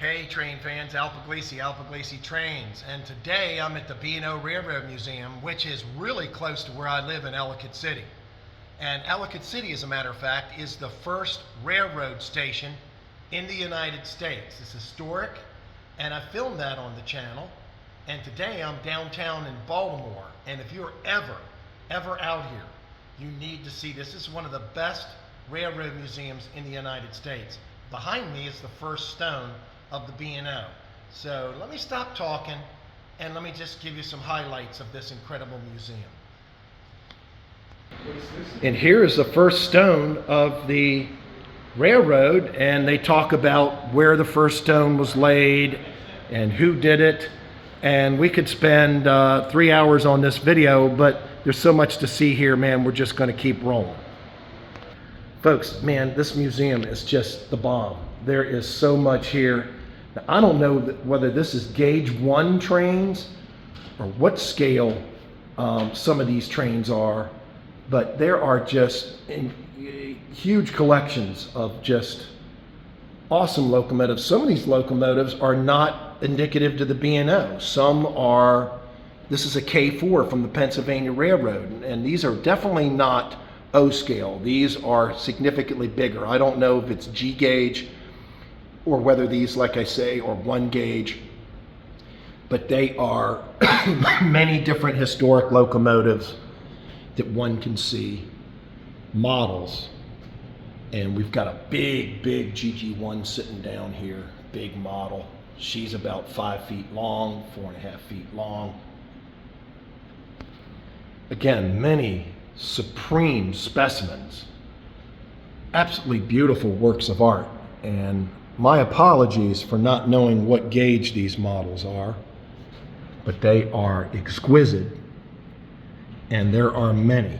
Hey train fans, Al Puglisi Trains, and today I'm at the B&O Railroad Museum, which is really close to where I live in Ellicott City. And Ellicott City, as a matter of fact, is the first railroad station in the United States. It's historic, and I filmed that on the channel. And today I'm downtown in Baltimore, and if you're ever out here, you need to see this. This is one of the best railroad museums in the United States. Behind me is the first stone of the B&O. So let me stop talking and let me just give you some highlights of this incredible museum. And here is the first stone of the railroad, and they talk about where the first stone was laid and who did it. And we could spend 3 hours on this video, but there's so much to see here, man. We're just going to keep rolling. Folks, man, this museum is just the bomb. There is so much here. Now, I don't know whether this is gauge 1 trains or what scale some of these trains are, but there are just huge collections of just awesome locomotives. Some of these locomotives are not indicative to the B&O. Some are, this is a K4 from the Pennsylvania Railroad, and these are definitely not O scale. These are significantly bigger. I don't know if it's G gauge or whether these, like I say, are 1 gauge, but they are many different historic locomotives that one can see, models. And we've got a big GG1 sitting down here, big model. She's about 5 feet long, 4.5 feet long. Again, many supreme specimens, absolutely beautiful works of art. And my apologies for not knowing what gauge these models are, but they are exquisite, and there are many.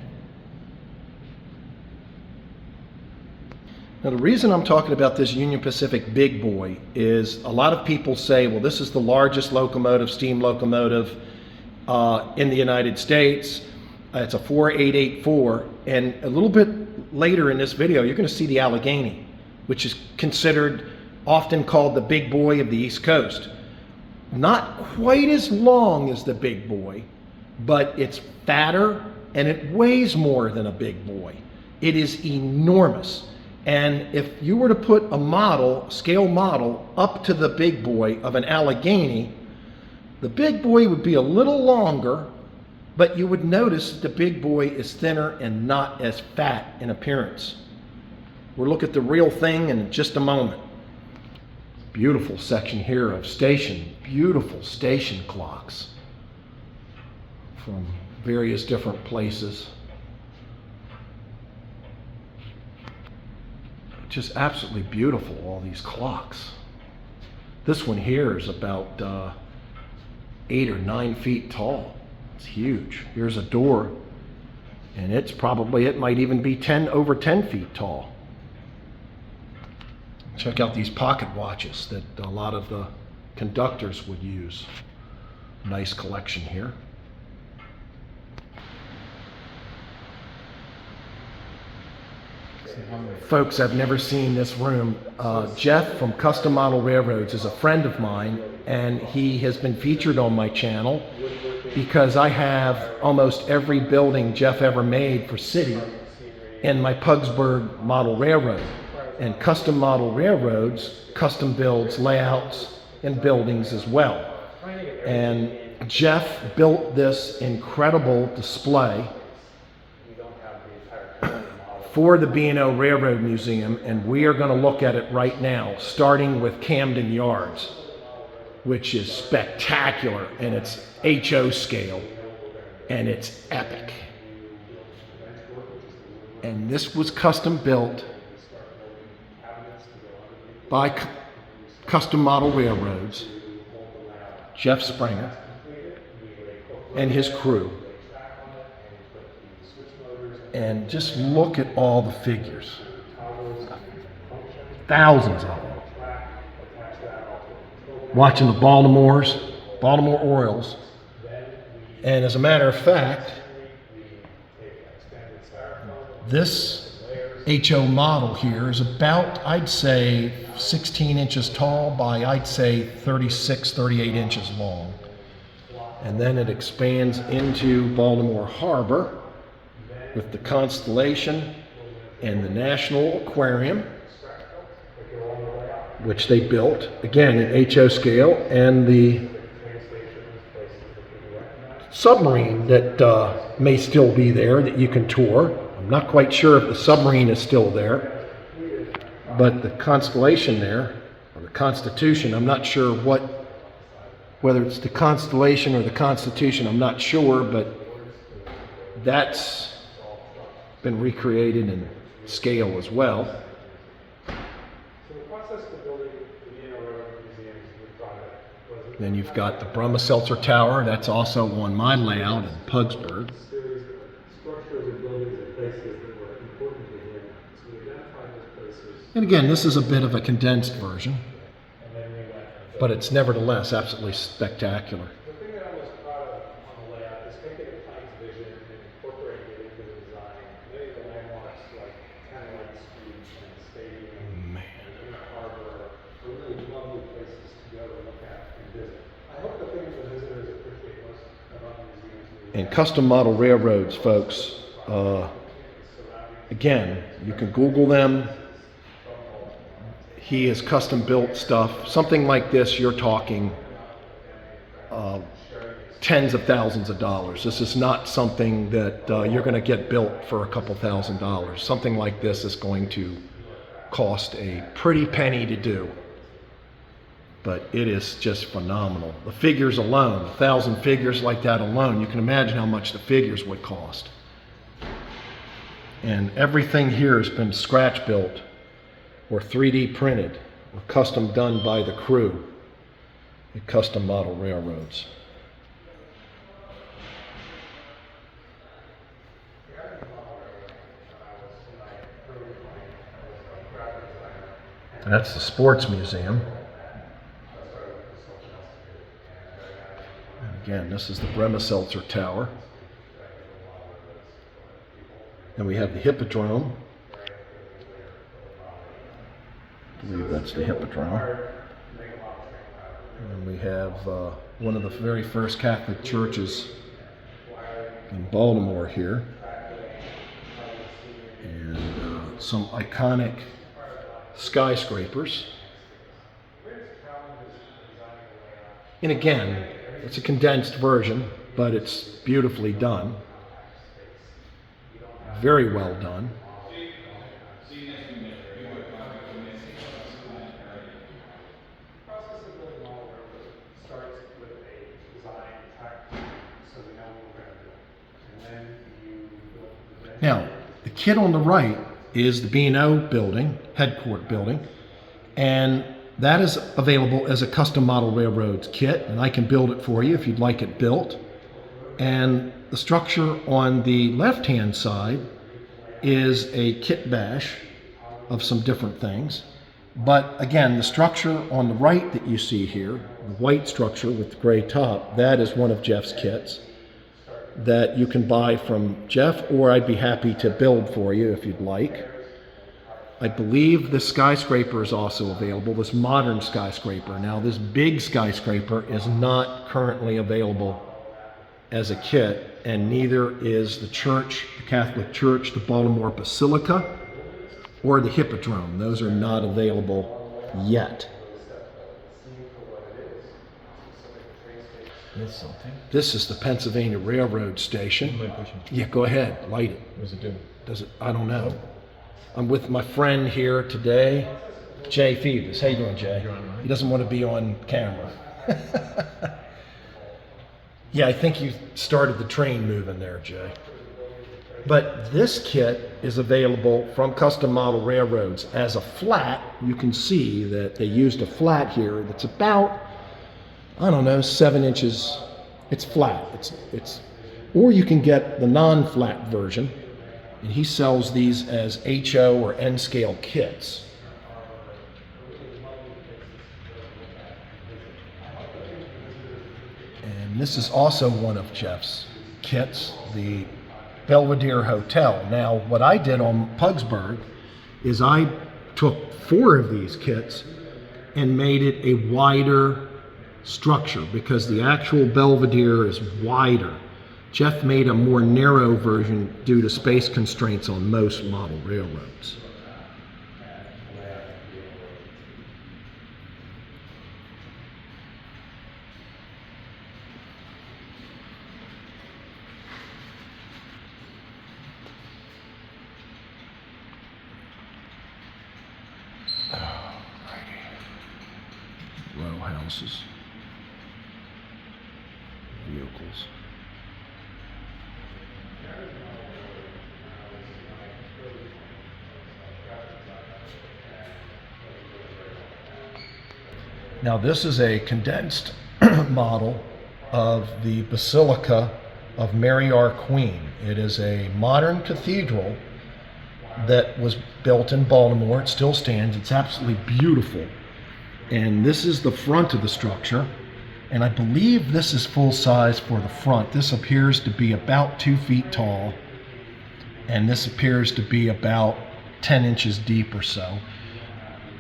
Now, the reason I'm talking about this Union Pacific big boy is a lot of people say, well, this is the largest locomotive, steam locomotive in the United States. It's a 4884, and a little bit later in this video, you're going to see the Allegheny, which is considered, often called the big boy of the East Coast. Not quite as long as the big boy, but it's fatter and it weighs more than a big boy. It is enormous. And if you were to put a model, scale model, up to the big boy of an Allegheny, the big boy would be a little longer, but you would notice the big boy is thinner and not as fat in appearance. We'll look at the real thing in just a moment. Beautiful section here of station, beautiful station clocks from various different places. Just absolutely beautiful, all these clocks. This one here is about 8 or 9 feet tall. It's huge. Here's a door, and it's probably, it might even be over 10 feet tall. Check out these pocket watches that a lot of the conductors would use. Nice collection here. Folks, I've never seen this room. Jeff from Custom Model Railroads is a friend of mine, and he has been featured on my channel because I have almost every building Jeff ever made for City in my Pugsburg Model Railroad. And Custom Model Railroads custom builds layouts and buildings as well. And Jeff built this incredible display for the B&O Railroad Museum, and we are going to look at it right now, starting with Camden Yards, which is spectacular, and it's HO scale, and it's epic. And this was custom built by Custom Model Railroads, Jeff Springer, and his crew. And just look at all the figures. Thousands of them. Watching the Baltimore Orioles. And as a matter of fact, this HO model here is about, I'd say, 16 inches tall by, I'd say, 36, 38 inches long. And then it expands into Baltimore Harbor with the Constellation and the National Aquarium, which they built, again, in HO scale, and the submarine that may still be there that you can tour. I'm not quite sure if the submarine is still there, but the Constellation there, or the Constitution, I'm not sure whether it's the Constellation or the Constitution, I'm not sure, but that's been recreated in scale as well. Then you've got the Brummelseltzer Tower, that's also on my layout in Pugsburg. And again, this is a bit of a condensed version, but it's nevertheless absolutely spectacular. The thing that I was proud of on the layout is taking a client's vision and incorporating it into the design. Many of the landmarks like Light Street and the stadium and the harbor are really lovely places to go to look at and visit. I hope the things that visitors appreciate most about the museum. And custom model railroads, folks, again, you can Google them. He has custom built stuff. Something like this, you're talking tens of thousands of dollars. This is not something that you're going to get built for a couple $1,000s. Something like this is going to cost a pretty penny to do. But it is just phenomenal. The figures alone, 1,000 figures like that alone, you can imagine how much the figures would cost. And everything here has been scratch built or 3D printed or custom done by the crew at Custom Model Railroads. That's the Sports Museum. And again, this is the Brummelseltzer Tower. And we have the Hippodrome. I believe that's the Hippodrome. And we have one of the very first Catholic churches in Baltimore here. And some iconic skyscrapers. And again, it's a condensed version, but it's beautifully done. Very well done. Now, the kit on the right is the B&O building, headquarters building, and that is available as a custom model railroads kit, and I can build it for you if you'd like it built. And the structure on the left-hand side is a kit bash of some different things. But again, the structure on the right that you see here, the white structure with the gray top, that is one of Jeff's kits that you can buy from Jeff, or I'd be happy to build for you if you'd like. I believe the skyscraper is also available, this modern skyscraper. Now, this big skyscraper is not currently available as a kit, and neither is the church, the Catholic Church, the Baltimore Basilica, or the Hippodrome. Those are not available yet. That's something. This is the Pennsylvania Railroad Station. Yeah, go ahead, light it. What does it do? Does it? I don't know. I'm with my friend here today, Jay Phoebus. How you doing, Jay? He doesn't want to be on camera. Yeah, I think you started the train moving there, Jay. But this kit is available from Custom Model Railroads as a flat. You can see that they used a flat here that's about, I don't know, 7 inches. It's flat. Or you can get the non-flat version, and he sells these as HO or N-scale kits. And this is also one of Jeff's kits, the Belvedere Hotel. Now, what I did on Pugsburg is I took 4 of these kits and made it a wider structure because the actual Belvedere is wider. Jeff made a more narrow version due to space constraints on most model railroads. Row houses, vehicles. Now this is a condensed model of the Basilica of Mary Our Queen. It is a modern cathedral that was built in Baltimore. It still stands. It's absolutely beautiful. And this is the front of the structure. And I believe this is full size for the front. This appears to be about 2 feet tall. And this appears to be about 10 inches deep or so.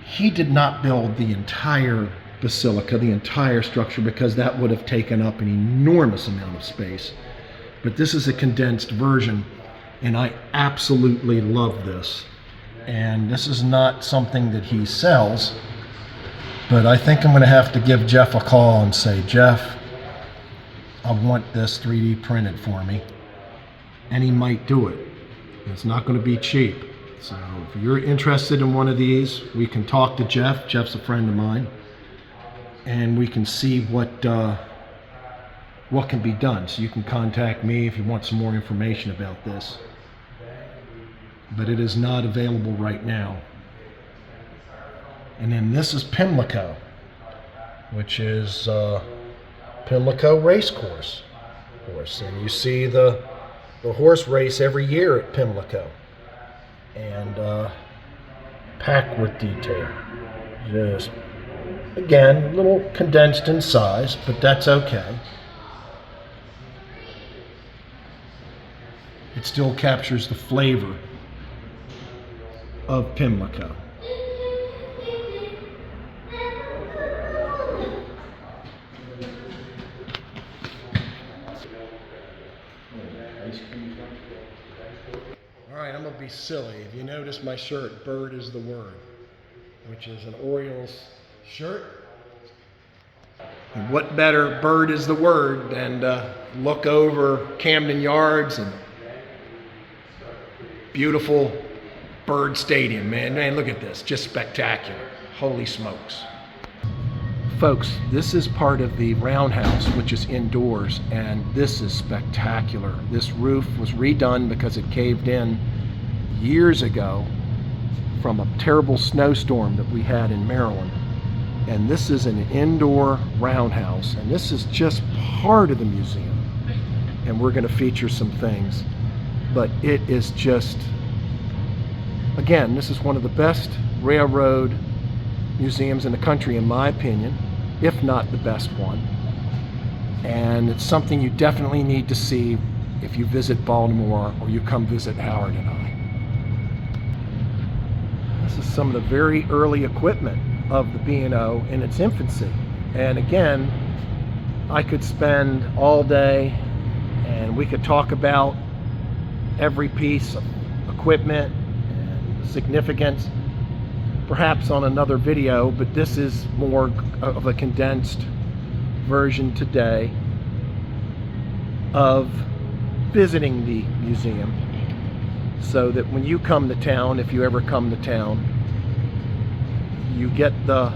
He did not build the entire basilica, the entire structure, because that would have taken up an enormous amount of space. But this is a condensed version, and I absolutely love this. And this is not something that he sells, but I think I'm going to have to give Jeff a call and say, Jeff, I want this 3D printed for me. And he might do it. It's not going to be cheap. So if you're interested in one of these, we can talk to Jeff. Jeff's a friend of mine. And we can see what can be done. So you can contact me if you want some more information about this. But it is not available right now. And then this is Pimlico, which is Pimlico Racecourse. And you see the horse race every year at Pimlico. And packed with detail. Just, again, a little condensed in size, but that's okay. It still captures the flavor of Pimlico. All right, I'm going to be silly. If you notice my shirt, bird is the word, which is an Orioles shirt. And what better bird is the word than look over Camden Yards and beautiful Bird Stadium, man. Man, look at this, just spectacular. Holy smokes. Folks, this is part of the roundhouse, which is indoors, and this is spectacular. This roof was redone because it caved in years ago from a terrible snowstorm that we had in Maryland. And this is an indoor roundhouse, and this is just part of the museum. And we're going to feature some things, but it is just, again, this is one of the best railroad museums in the country, in my opinion, if not the best one. And it's something you definitely need to see if you visit Baltimore or you come visit Howard and I. This is some of the very early equipment of the B&O in its infancy. And again, I could spend all day and we could talk about every piece of equipment and significance, perhaps on another video, but this is more of a condensed version today of visiting the museum, so that when you come to town, if you ever come to town, you get the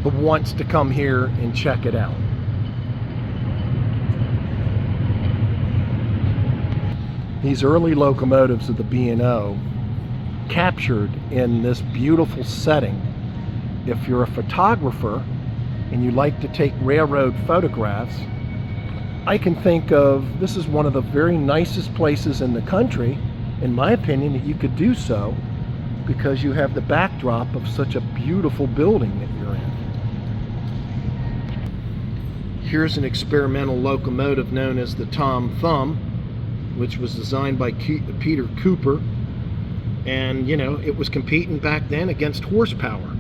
wants to come here and check it out. These early locomotives of the B&O captured in this beautiful setting. If you're a photographer and you like to take railroad photographs, I can think of, this is one of the very nicest places in the country, in my opinion, that you could do so, because you have the backdrop of such a beautiful building that you're in. Here's an experimental locomotive known as the Tom Thumb, which was designed by Peter Cooper. And, you know, it was competing back then against horsepower.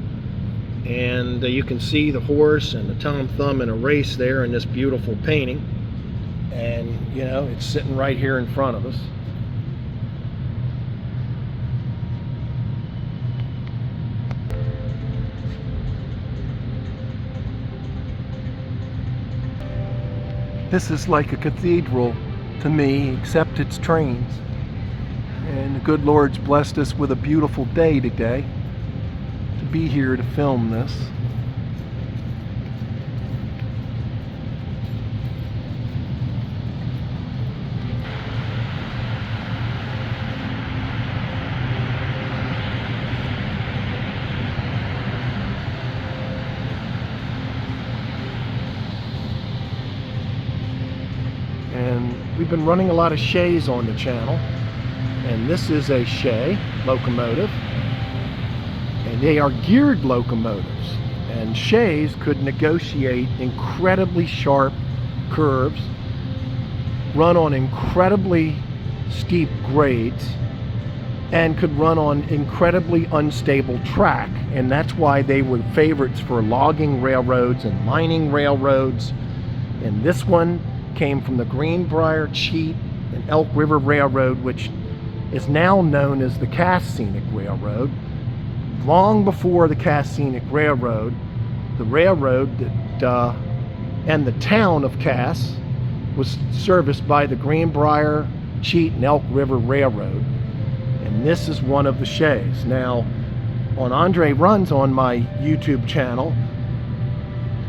And you can see the horse and the Tom Thumb in a race there in this beautiful painting. And, you know, it's sitting right here in front of us. This is like a cathedral to me, except it's trains. And the good Lord's blessed us with a beautiful day today to be here to film this. And we've been running a lot of shays on the channel, and this is a shay locomotive, and they are geared locomotives, and shays could negotiate incredibly sharp curves, run on incredibly steep grades, and could run on incredibly unstable track. And that's why they were favorites for logging railroads and mining railroads. And this one came from the Greenbrier, Cheat, and Elk River Railroad, which is now known as the Cass Scenic Railroad. Long before the Cass Scenic Railroad, the railroad that, and the town of Cass was serviced by the Greenbrier, Cheat, and Elk River Railroad. And this is one of the shays. Now, on Andre Runs on my YouTube channel,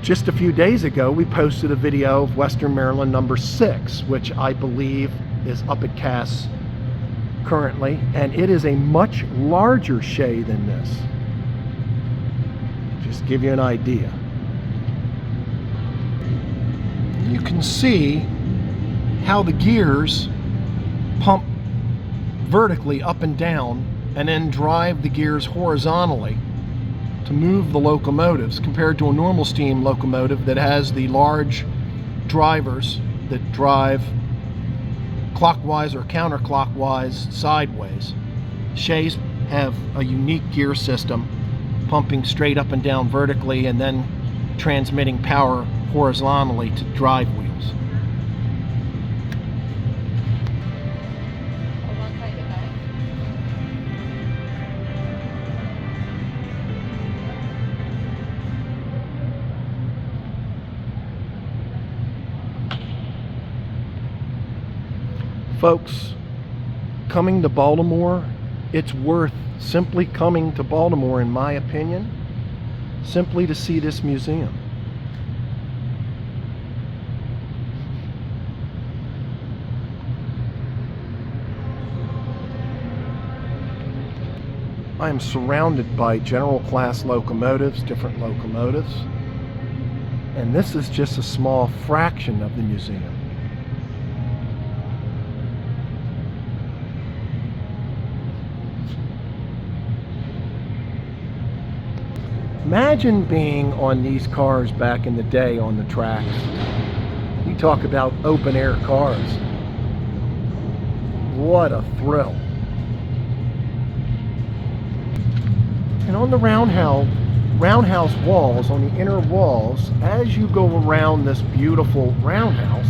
just a few days ago, we posted a video of Western Maryland number 6, which I believe is up at Cass currently, and it is a much larger shay than this. Just give you an idea. You can see how the gears pump vertically up and down and then drive the gears horizontally to move the locomotives, compared to a normal steam locomotive that has the large drivers that drive clockwise or counterclockwise sideways. Shays have a unique gear system, pumping straight up and down vertically and then transmitting power horizontally to drive wheels. Folks, coming to Baltimore, it's worth simply coming to Baltimore, in my opinion, simply to see this museum. I am surrounded by general class locomotives, different locomotives, and this is just a small fraction of the museum. Imagine being on these cars back in the day on the tracks. You talk about open air cars. What a thrill. And on the roundhouse walls, on the inner walls, as you go around this beautiful roundhouse,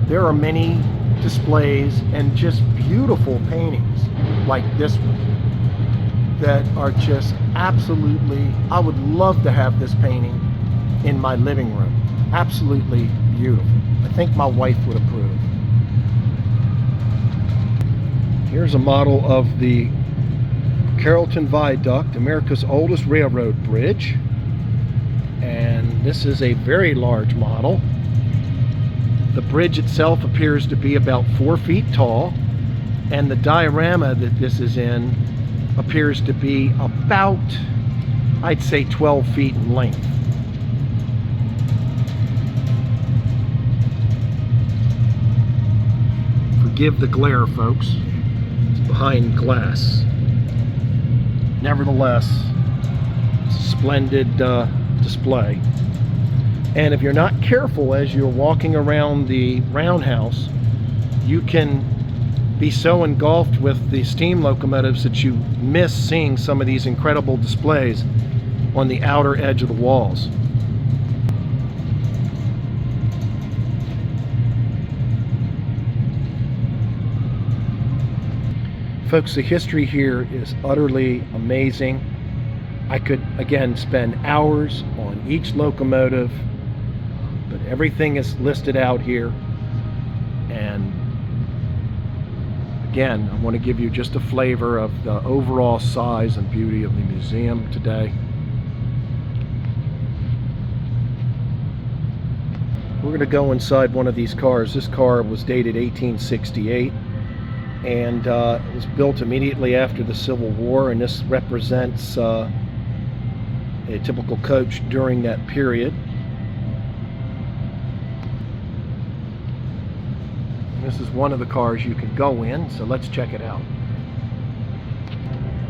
there are many displays and just beautiful paintings like this one that are just absolutely, I would love to have this painting in my living room. Absolutely beautiful. I think my wife would approve. Here's a model of the Carrollton Viaduct, America's oldest railroad bridge. And this is a very large model. The bridge itself appears to be about 4 feet tall, and the diorama that this is in appears to be about, I'd say, 12 feet in length. Forgive the glare, folks. It's behind glass. Nevertheless, it's a splendid display. And if you're not careful as you're walking around the roundhouse, you can be so engulfed with the steam locomotives that you miss seeing some of these incredible displays on the outer edge of the walls. Folks, the history here is utterly amazing. I could, again, spend hours on each locomotive, but everything is listed out here. And again, I want to give you just a flavor of the overall size and beauty of the museum today. We're going to go inside one of these cars. This car was dated 1868. And it was built immediately after the Civil War, and this represents a typical coach during that period. This is one of the cars you can go in, so let's check it out.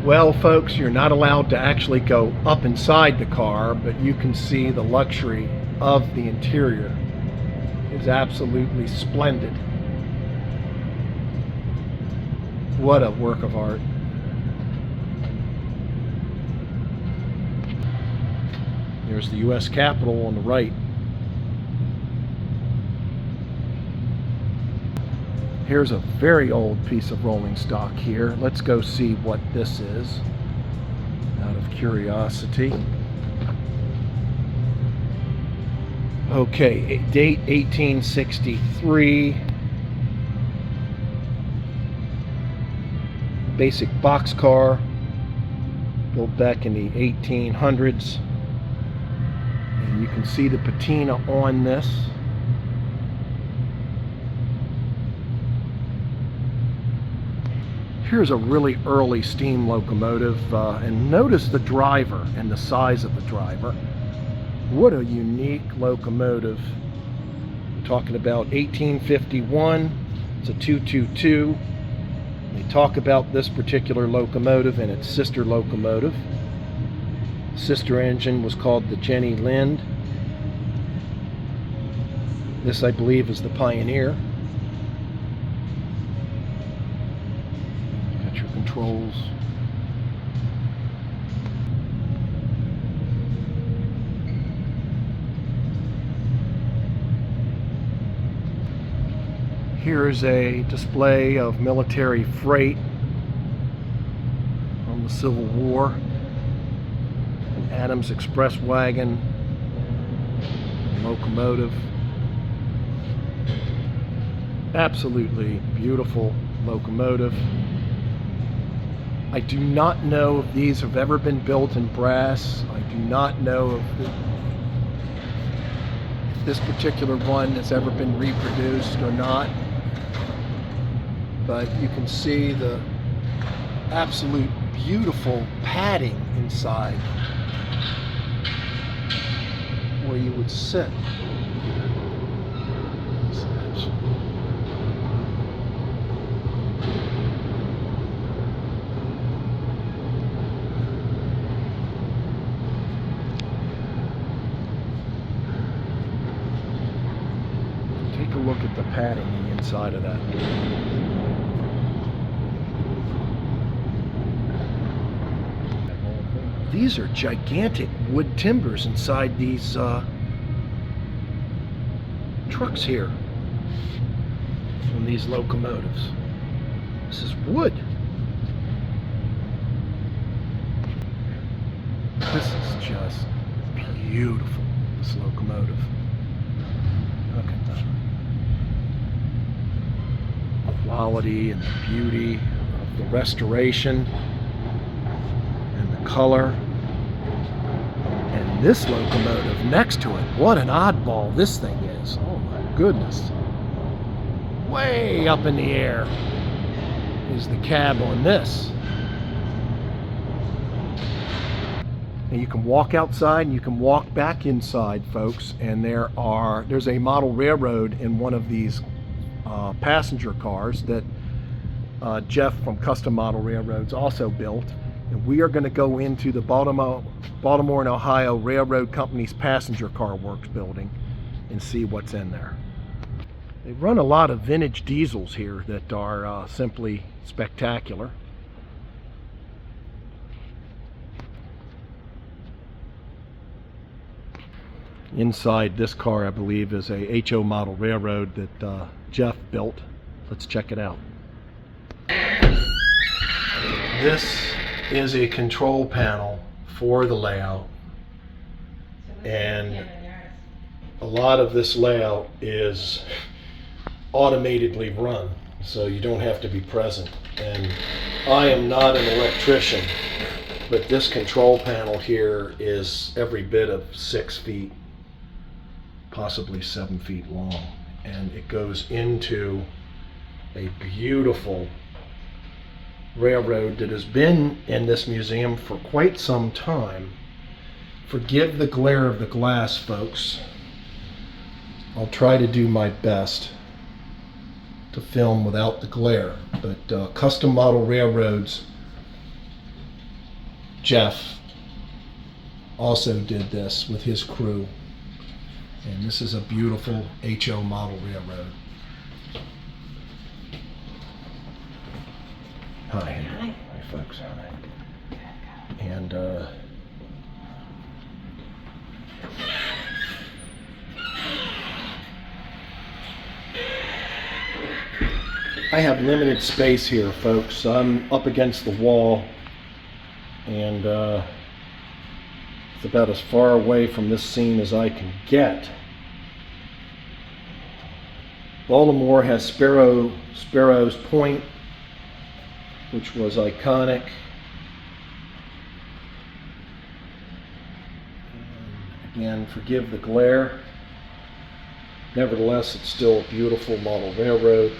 Well, folks, you're not allowed to actually go up inside the car, but you can see the luxury of the interior. It's absolutely splendid. What a work of art. There's the U.S. Capitol on the right. Here's a very old piece of rolling stock here. Let's go see what this is, out of curiosity. Okay, date 1863. Basic boxcar, built back in the 1800s, and you can see the patina on this. Here's a really early steam locomotive, and notice the driver and the size of the driver. What a unique locomotive. We're talking about 1851. It's a 222. They talk about this particular locomotive and its sister locomotive. Sister engine was called the Jenny Lind. This, I believe, is the Pioneer. Got your controls. Here's a display of military freight from the Civil War. An Adams Express wagon, locomotive. Absolutely beautiful locomotive. I do not know if these have ever been built in brass. I do not know if this particular one has ever been reproduced or not. But you can see the absolute beautiful padding inside where you would sit. Take a look at the padding on the inside of that. These are gigantic wood timbers inside these trucks here from these locomotives. This is wood. This is just beautiful, this locomotive. Look at the quality and the beauty of the restoration and the color. And this locomotive next to it, what an oddball this thing is. Oh my goodness. Way up in the air is the cab on this. And you can walk outside and you can walk back inside, folks, and there's a model railroad in one of these passenger cars that Jeff from Custom Model Railroads also built. And we are going to go into the Baltimore Baltimore and Ohio Railroad Company's Passenger Car Works building and see what's in there. They run a lot of vintage diesels here that are simply spectacular. Inside this car, I believe, is a HO model railroad that Jeff built. Let's check it out. This is a control panel for the layout, and a lot of this layout is automatedly run, so you don't have to be present. And I am not an electrician, but this control panel here is every bit of 6 feet, possibly 7 feet long, and it goes into a beautiful railroad that has been in this museum for quite some time. Forgive the glare of the glass, folks. I'll try to do my best to film without the glare, but custom model railroads, Jeff also did this with his crew, and this is a beautiful HO model railroad. Hi. Hi, folks. And I have limited space here, folks. I'm up against the wall, and it's about as far away from this scene as I can get. Baltimore has Sparrow's Point, which was iconic. And again, forgive the glare. Nevertheless, it's still a beautiful model railroad.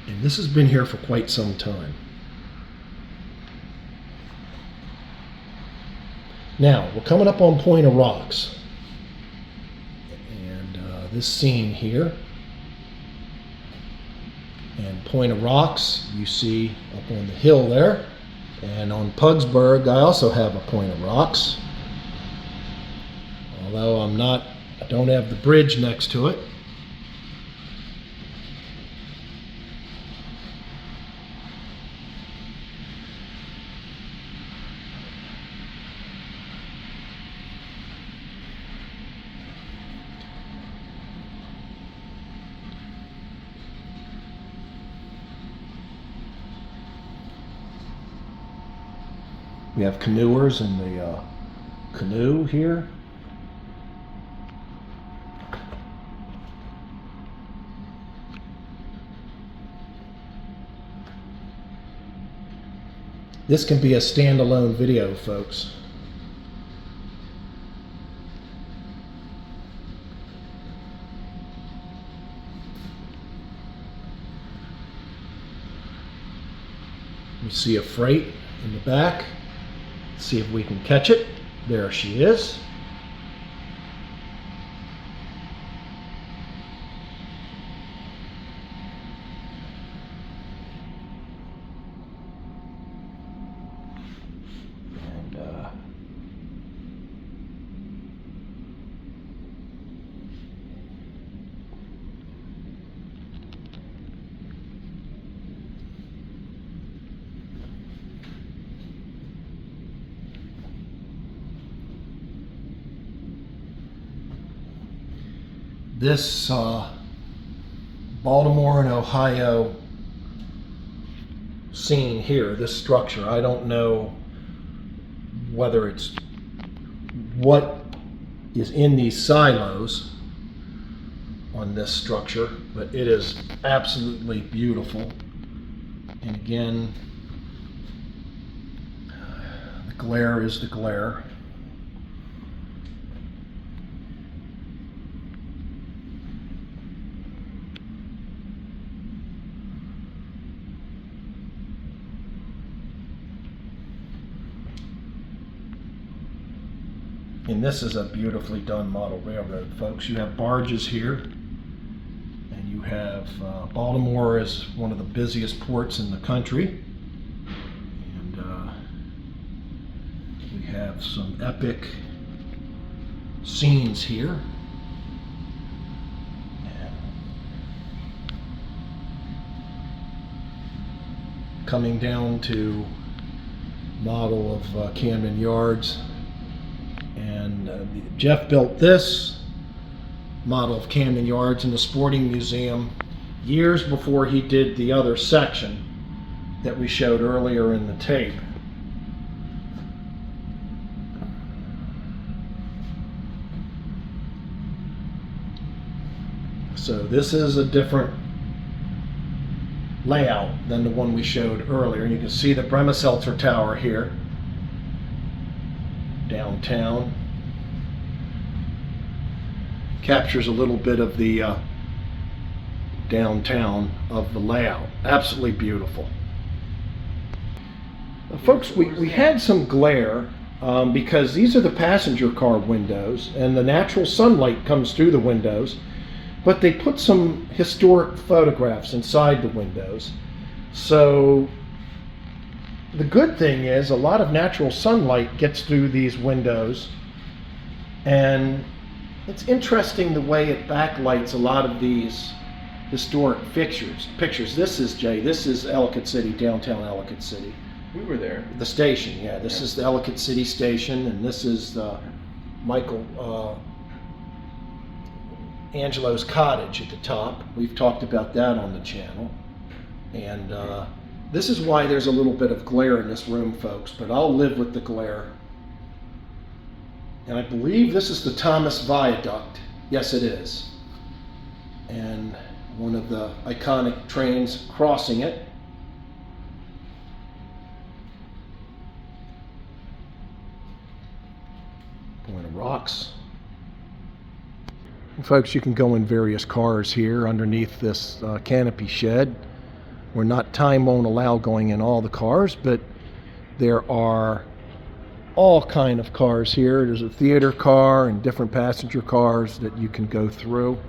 And this has been here for quite some time. Now, we're coming up on Point of Rocks. This scene here, and Point of Rocks you see up on the hill there, and on Pugsburg I also have a Point of Rocks, although I don't have the bridge next to it. We have canoers in the canoe here. This can be a standalone video, folks. You see a freight in the back. See if we can catch it. There she is. And this Baltimore and Ohio scene here, this structure, I don't know whether it's what is in these silos on this structure, but it is absolutely beautiful. And again, the glare is the glare. And this is a beautifully done model railroad, folks. You have barges here, and you have Baltimore is one of the busiest ports in the country. And we have some epic scenes here. Coming down to model of Camden Yards, and Jeff built this model of Camden Yards in the Sporting Museum years before he did the other section that we showed earlier in the tape. So this is a different layout than the one we showed earlier. You can see the Bremerseltzer Tower here downtown. Captures a little bit of the downtown of the layout. Absolutely beautiful. Folks, we had some glare because these are the passenger car windows and the natural sunlight comes through the windows. But they put some historic photographs inside the windows. So the good thing is a lot of natural sunlight gets through these windows, and it's interesting the way it backlights a lot of these historic pictures. This is Ellicott City, downtown Ellicott City. We were there. The station, yeah. This is the Ellicott City station, and this is Michael Angelo's cottage at the top. We've talked about that on the channel. And this is why there's a little bit of glare in this room, folks, but I'll live with the glare. And I believe this is the Thomas Viaduct. Yes, it is. And one of the iconic trains crossing it. Point of Rocks. Folks, you can go in various cars here underneath this canopy shed. Time won't allow going in all the cars, but there are all kind of cars here. There's a theater car and different passenger cars that you can go through.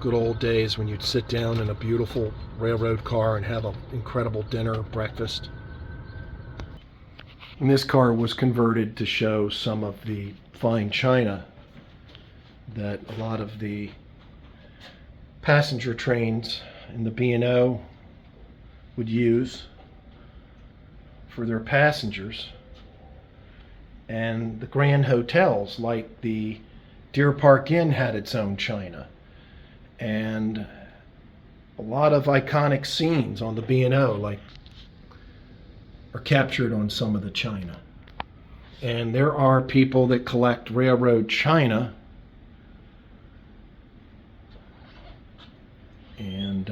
Good old days when you'd sit down in a beautiful railroad car and have an incredible dinner, breakfast. And this car was converted to show some of the fine china that a lot of the passenger trains in the B&O would use for their passengers. And the grand hotels like the Deer Park Inn had its own china. And a lot of iconic scenes on the B&O are captured on some of the china. And there are people that collect railroad china and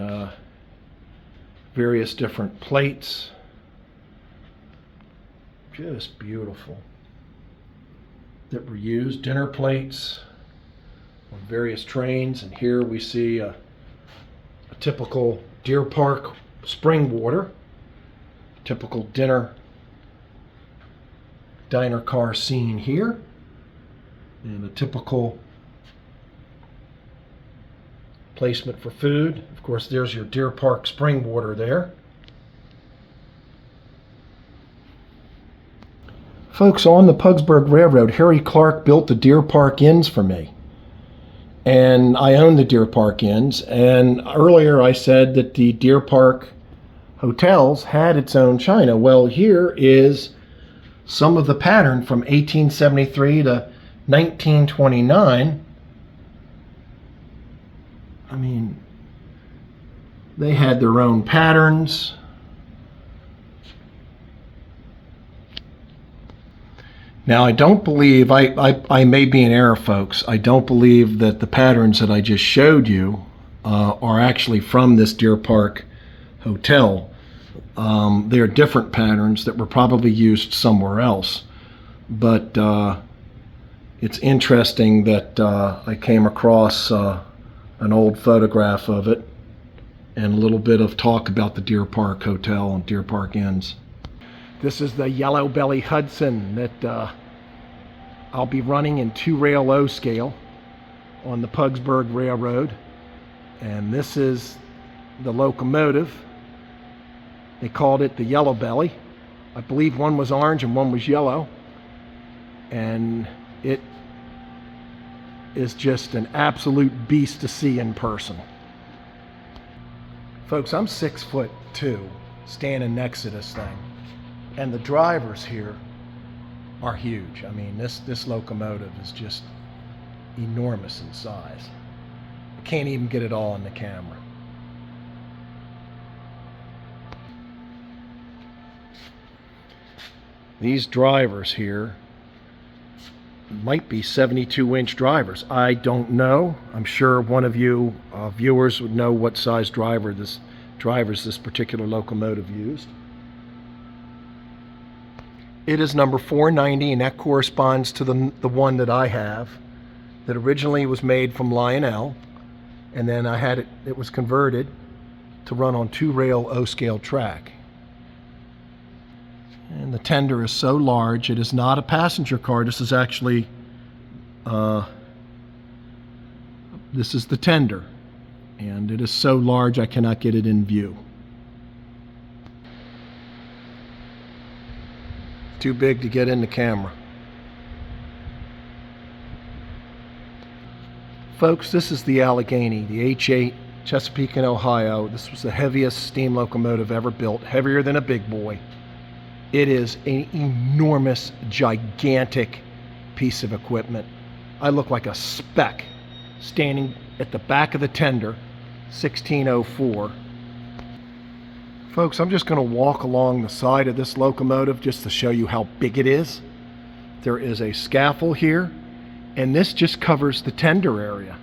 various different plates. Just beautiful. That were used, dinner plates on various trains. And here we see a typical Deer Park spring water. Typical diner car scene here, and a typical placement for food. Of course, there's your Deer Park spring water there. Folks, on the Pugsburg Railroad, Harry Clark built the Deer Park Inns for me. And I own the Deer Park Inns, and earlier I said that the Deer Park hotels had its own china. Well, here is some of the pattern from 1873 to 1929. I mean, they had their own patterns. Now, I don't believe, I may be in error, folks. I don't believe that the patterns that I just showed you are actually from this Deer Park hotel. They are different patterns that were probably used somewhere else. But it's interesting that I came across an old photograph of it and a little bit of talk about the Deer Park Hotel and Deer Park Inns. This is the Yellow Belly Hudson that I'll be running in 2-rail O scale on the Pugsburg Railroad. And this is the locomotive. They called it the Yellow Belly. I believe one was orange and one was yellow. And it is just an absolute beast to see in person. Folks, I'm 6'2", standing next to this thing. And the drivers here are huge. I mean, this locomotive is just enormous in size. I can't even get it all on the camera. These drivers here might be 72-inch drivers. I don't know. I'm sure one of you viewers would know what size drivers this particular locomotive used. It is number 490, and that corresponds to the one that I have, that originally was made from Lionel, and then I had it was converted to run on 2-rail O-scale track. And the tender is so large, it is not a passenger car. This is actually, this is the tender. And it is so large I cannot get it in view. Too big to get in the camera. Folks, this is the Allegheny, the H8, Chesapeake and Ohio. This was the heaviest steam locomotive ever built, heavier than a big boy. It is an enormous, gigantic piece of equipment. I look like a speck standing at the back of the tender, 1604. Folks, I'm just going to walk along the side of this locomotive just to show you how big it is. There is a scaffold here, and this just covers the tender area.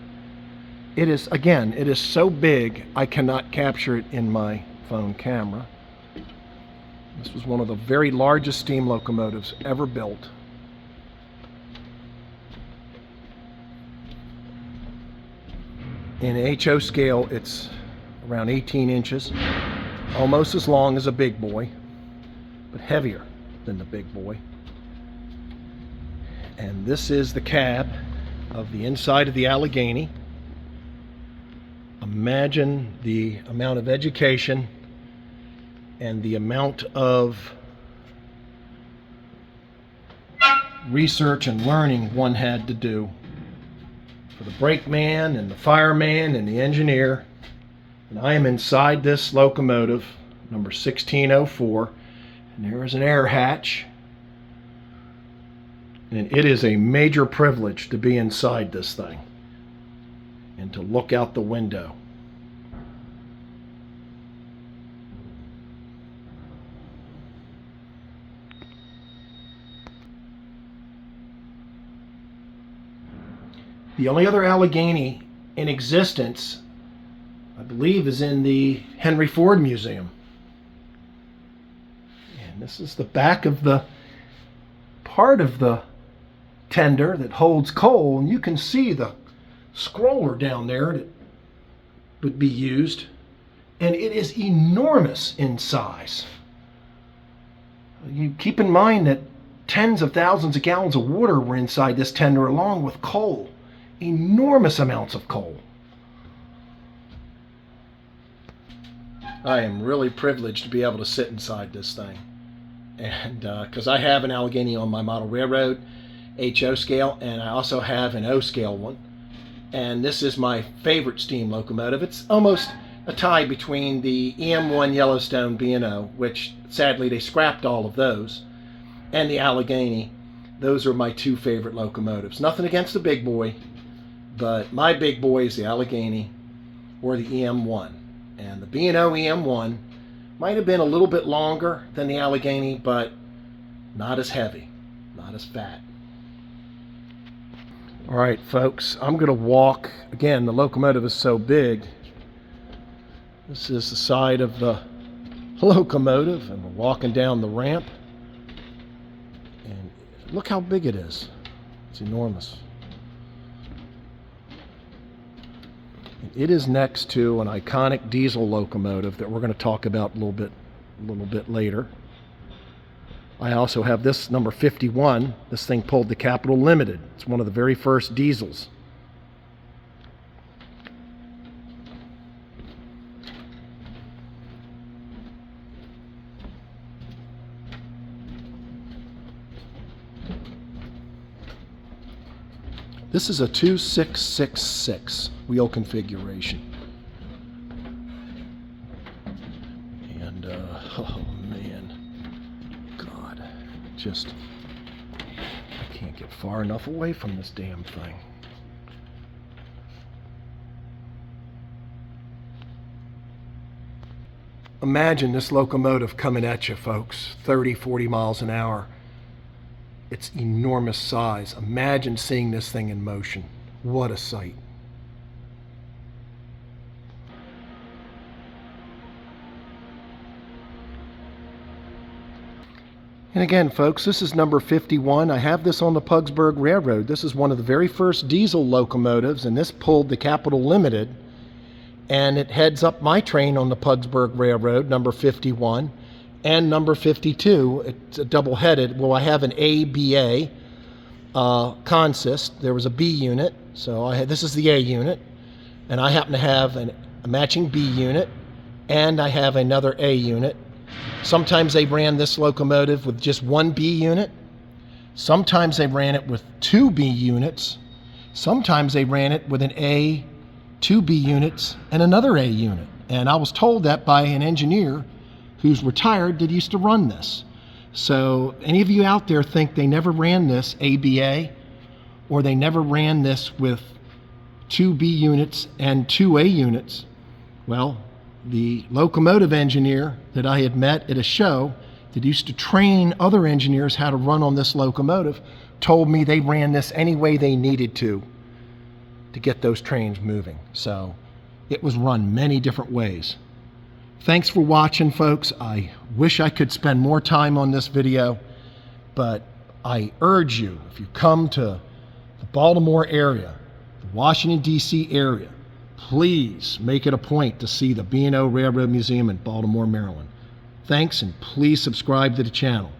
It is, again, it is so big I cannot capture it in my phone camera. This was one of the very largest steam locomotives ever built. In HO scale, it's around 18 inches, almost as long as a big boy, but heavier than the big boy. And this is the cab of the inside of the Allegheny. Imagine the amount of education and the amount of research and learning one had to do for the brakeman and the fireman and the engineer. And I am inside this locomotive, number 1604, and there is an air hatch. And it is a major privilege to be inside this thing and to look out the window. The only other Allegheny in existence, I believe, is in the Henry Ford Museum. And this is the back of the part of the tender that holds coal, and you can see the scroller down there that would be used, and it is enormous in size. You keep in mind that tens of thousands of gallons of water were inside this tender along with coal. Enormous amounts of coal. I am really privileged to be able to sit inside this thing. And because I have an Allegheny on my model railroad, HO scale, and I also have an O scale one. And this is my favorite steam locomotive. It's almost a tie between the EM1 Yellowstone B&O, which sadly they scrapped all of those, and the Allegheny. Those are my two favorite locomotives. Nothing against the big boy, but my big boy is the Allegheny or the EM1. And the B&O EM1 might have been a little bit longer than the Allegheny, but not as heavy, not as fat. All right, folks, I'm going to walk. Again, the locomotive is so big. This is the side of the locomotive, and we're walking down the ramp. And look how big it is. It's enormous. It is next to an iconic diesel locomotive that we're going to talk about a little bit later. I also have this number 51. This thing pulled the Capital Limited. It's one of the very first diesels. This is a 2666 wheel configuration. And, oh man, God, I can't get far enough away from this damn thing. Imagine this locomotive coming at you, folks, 30, 40 miles an hour. It's enormous size. Imagine seeing this thing in motion. What a sight. And again, folks, this is number 51. I have this on the Pugsburg Railroad. This is one of the very first diesel locomotives, and this pulled the Capital Limited, and it heads up my train on the Pugsburg Railroad, number 51. And number 52, it's a double-headed. Well, I have an ABA consist. There was a B unit, so this is the A unit, and I happen to have a matching B unit, and I have another A unit. Sometimes they ran this locomotive with just one B unit. Sometimes they ran it with two B units. Sometimes they ran it with an A, two B units, and another A unit. And I was told that by an engineer who's retired that used to run this. So any of you out there think they never ran this ABA, or they never ran this with two B units and two A units, well, the locomotive engineer that I had met at a show that used to train other engineers how to run on this locomotive told me they ran this any way they needed to get those trains moving. So it was run many different ways. Thanks for watching, folks. I wish I could spend more time on this video, but I urge you, if you come to the Baltimore area, the Washington, D.C. area, please make it a point to see the B&O Railroad Museum in Baltimore, Maryland. Thanks, and please subscribe to the channel.